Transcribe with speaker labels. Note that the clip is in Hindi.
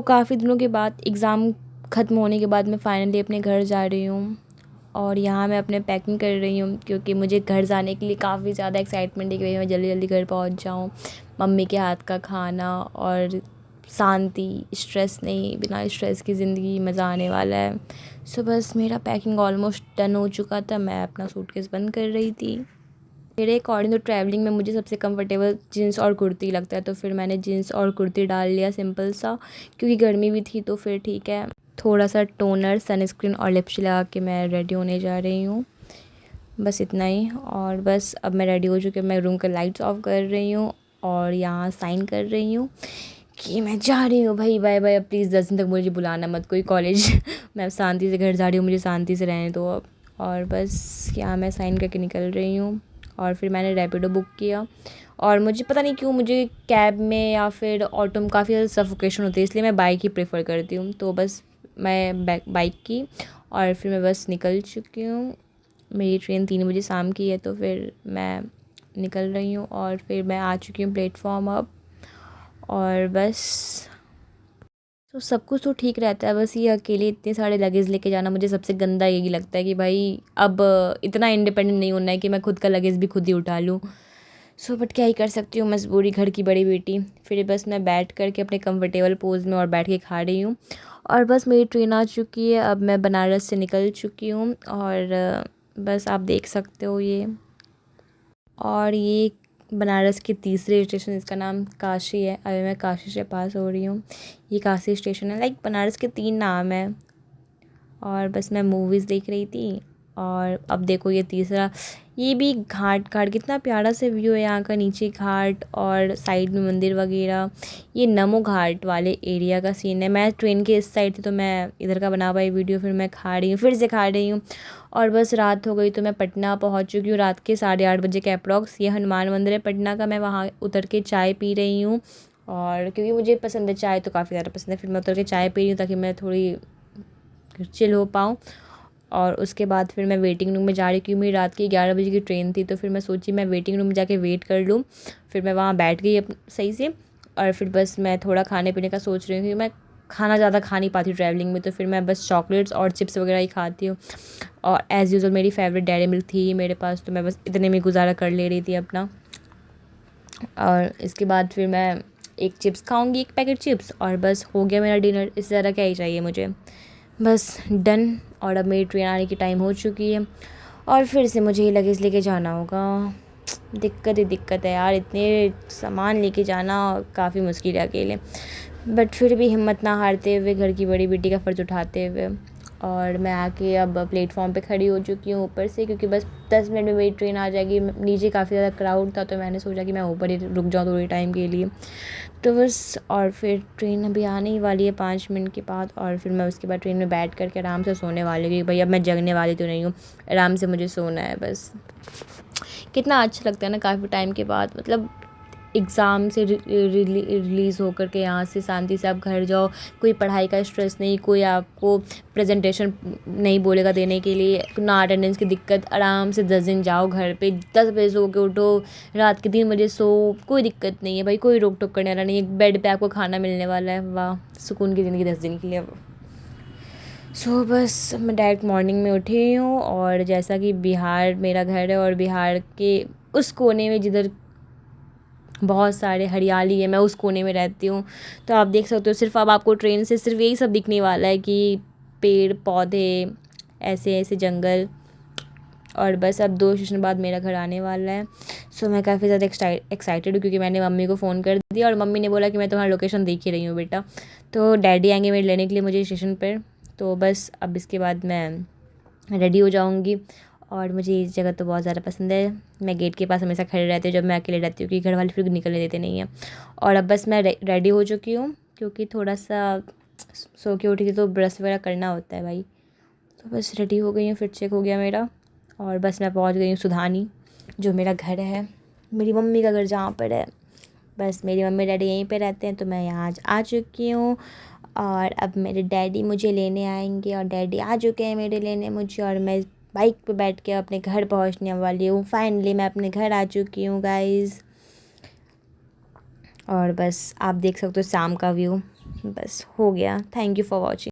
Speaker 1: काफ़ी दिनों के बाद एग्ज़ाम ख़त्म होने के बाद मैं फ़ाइनली अपने घर जा रही हूँ और यहाँ मैं अपने पैकिंग कर रही हूँ क्योंकि मुझे घर जाने के लिए काफ़ी ज़्यादा एक्साइटमेंट है कि भाई मैं जल्दी जल्दी घर पहुँच जाऊँ। मम्मी के हाथ का खाना और शांति, स्ट्रेस नहीं, बिना स्ट्रेस की ज़िंदगी मज़ा आने वाला है। बस मेरा पैकिंग ऑलमोस्ट डन हो चुका था, मैं अपना सूटकेस बंद कर रही थी। मेरे अकॉर्डिंग तो ट्रैवलिंग में मुझे सबसे कंफर्टेबल जीन्स और कुर्ती लगता है, तो फिर मैंने जीन्स और कुर्ती डाल लिया सिंपल सा, क्योंकि गर्मी भी थी तो फिर ठीक है। थोड़ा सा टोनर, सनस्क्रीन और लिपस्टिक लगा के मैं रेडी होने जा रही हूँ, बस इतना ही। और बस अब मैं रेडी हो चुकी हूँ, मैं रूम का लाइट्स ऑफ कर रही हूँ और यहाँ साइन कर रही हूँ कि मैं जा रही हूँ भाई, बाय बाय। अब प्लीज़ 10 दिन तक मुझे बुलाना मत कोई कॉलेज मैं शांति से घर जा रही हूँ, मुझे शांति से रहने दो अब। और बस यहाँ मैं साइन करके निकल रही हूँ और फिर मैंने रैपिडो बुक किया। और मुझे पता नहीं क्यों मुझे कैब में या फिर ऑटो में काफ़ी ज़्यादा सफोकेशन होती है, इसलिए मैं बाइक ही प्रेफर करती हूँ। तो बस मैं बाइक की और फिर मैं बस निकल चुकी हूँ। मेरी ट्रेन 3 बजे शाम की है, तो फिर मैं निकल रही हूँ और फिर मैं आ चुकी हूँ प्लेटफॉर्म अब। और बस तो सब कुछ तो ठीक रहता है, बस ये अकेले इतने सारे लगेज लेके जाना मुझे सबसे गंदा यही लगता है कि भाई अब इतना इंडिपेंडेंट नहीं होना है कि मैं खुद का लगेज भी खुद ही उठा लूँ। बट क्या ही कर सकती हूँ, मजबूरी, घर की बड़ी बेटी। फिर बस मैं बैठ कर के अपने कंफर्टेबल पोज में और बैठ के खा रही हूँ। और बस मेरी ट्रेन आ चुकी है, अब मैं बनारस से निकल चुकी हूँ और बस आप देख सकते हो ये। और ये बनारस के तीसरे स्टेशन, इसका नाम काशी है। अभी मैं काशी से पास हो रही हूँ, ये काशी स्टेशन है। लाइक बनारस के 3 नाम है। और बस मैं मूवीज़ देख रही थी और अब देखो ये तीसरा, ये भी घाट घाट कितना प्यारा से व्यू है यहाँ का, नीचे घाट और साइड में मंदिर वगैरह। ये नमो घाट वाले एरिया का सीन है। मैं ट्रेन के इस साइड थी तो मैं इधर का बना पाई वीडियो, फिर मैं खा रही हूँ, फिर से खा रही हूँ। और बस रात हो गई तो मैं पटना पहुँच चुकी हूँ रात के 8:30 बजे के अप्रॉक्स। ये हनुमान मंदिर है पटना का, मैं वहाँ उतर के चाय पी रही हूँ। और क्योंकि मुझे पसंद है चाय, तो काफ़ी ज़्यादा पसंद है, फिर मैं उतर के चाय पी रही हूँ ताकि मैं थोड़ी चिल हो पाऊँ। और उसके बाद फिर मैं वेटिंग रूम में जा रही, क्योंकि मेरी रात की 11 बजे की ट्रेन थी, तो फिर मैं सोची मैं वेटिंग रूम में जाके वेट कर लूँ। फिर मैं वहाँ बैठ गई सही से। और फिर बस मैं थोड़ा खाने पीने का सोच रही हूँ, क्योंकि मैं खाना ज़्यादा खा नहीं पाती ट्रैवलिंग में, तो फिर मैं बस चॉकलेट्स और चिप्स वगैरह ही खाती हूँ। और एज़ यूजुअल मेरी फेवरेट डेयरी मिल्क थी ही मेरे पास, तो मैं बस इतने में गुजारा कर ले रही थी अपना। और इसके बाद फिर मैं एक चिप्स खाऊंगी, एक पैकेट चिप्स, और बस हो गया मेरा डिनर। इससे ज़्यादा क्या ही चाहिए मुझे, बस डन। और अब मेरी ट्रेन आने की टाइम हो चुकी है और फिर से मुझे ये लगेज लेके जाना होगा। दिक्कत ही दिक्कत है यार, इतने सामान लेके जाना काफ़ी मुश्किल है अकेले। बट फिर भी हिम्मत ना हारते हुए, घर की बड़ी बेटी का फ़र्ज़ उठाते हुए, और मैं आके अब प्लेटफॉर्म पे खड़ी हो चुकी हूँ ऊपर से, क्योंकि बस 10 मिनट में मेरी ट्रेन आ जाएगी। नीचे काफ़ी ज़्यादा क्राउड था, तो मैंने सोचा कि मैं ऊपर ही रुक जाऊँ थोड़ी टाइम के लिए। तो बस, और फिर ट्रेन अभी आने ही वाली है 5 मिनट के बाद, और फिर मैं उसके बाद ट्रेन में बैठ कर के आराम से सोने वाली हूँ, क्योंकि भाई अब मैं जगने वाली तो नहीं हूँ, आराम से मुझे सोना है बस। कितना अच्छा लगता है ना काफ़ी टाइम के बाद, मतलब एग्ज़ाम से रिलीज़ होकर के यहाँ से शांति से आप घर जाओ। कोई पढ़ाई का स्ट्रेस नहीं, कोई आपको प्रेजेंटेशन नहीं बोलेगा देने के लिए, ना अटेंडेंस की दिक्कत। आराम से 10 दिन जाओ घर पे, 10 बजे सो के उठो, रात के 3 बजे सो, कोई दिक्कत नहीं है भाई, कोई रोक टोक करने वाला नहीं है। बेड पे आपको खाना मिलने वाला है, वाह सुकून की ज़िंदगी 10 दिन के लिए अब। बस मैं डायरेक्ट मॉर्निंग में उठी हूँ, और जैसा कि बिहार मेरा घर है और बिहार के उस कोने में जिधर बहुत सारे हरियाली है, मैं उस कोने में रहती हूँ। तो आप देख सकते हो, सिर्फ अब आपको ट्रेन से सिर्फ यही सब दिखने वाला है कि पेड़ पौधे, ऐसे ऐसे जंगल। और बस अब 2 स्टेशन बाद मेरा घर आने वाला है। मैं काफ़ी ज़्यादा एक्साइटेड हूँ, क्योंकि मैंने मम्मी को फ़ोन कर दिया और मम्मी ने बोला कि मैं तुम्हारा लोकेशन देख ही रही हूँ बेटा। तो डैडी आएंगे मेरे लेने के लिए मुझे स्टेशन पर। तो बस अब इसके बाद मैं रेडी हो जाऊँगी। और मुझे इस जगह तो बहुत ज़्यादा पसंद है, मैं गेट के पास हमेशा खड़े रहती हूँ जब मैं अकेले रहती हूँ, क्योंकि घर वाले फिर निकलने देते नहीं हैं। और अब बस मैं रेडी हो चुकी हूँ, क्योंकि थोड़ा सा सो के उठी थी तो ब्रश वगैरह करना होता है भाई। तो बस रेडी हो गई हूँ, फिर चेक हो गया मेरा, और बस मैं पहुँच गई हूँ सुधानी, जो मेरा घर है, मेरी मम्मी का घर जहाँ पर है। बस मेरी मम्मी डैडी यहीं पे रहते हैं, तो मैं यहाँ आज आ चुकी हूँ। और अब मेरे डैडी मुझे लेने आएंगे, और डैडी आ चुके हैं मेरे लेने मुझे, और मैं बाइक पे बैठ के अपने घर पहुँचने वाली हूँ। फाइनली मैं अपने घर आ चुकी हूँ गाइज़। और बस आप देख सकते हो शाम का व्यू, बस हो गया। Thank you for watching.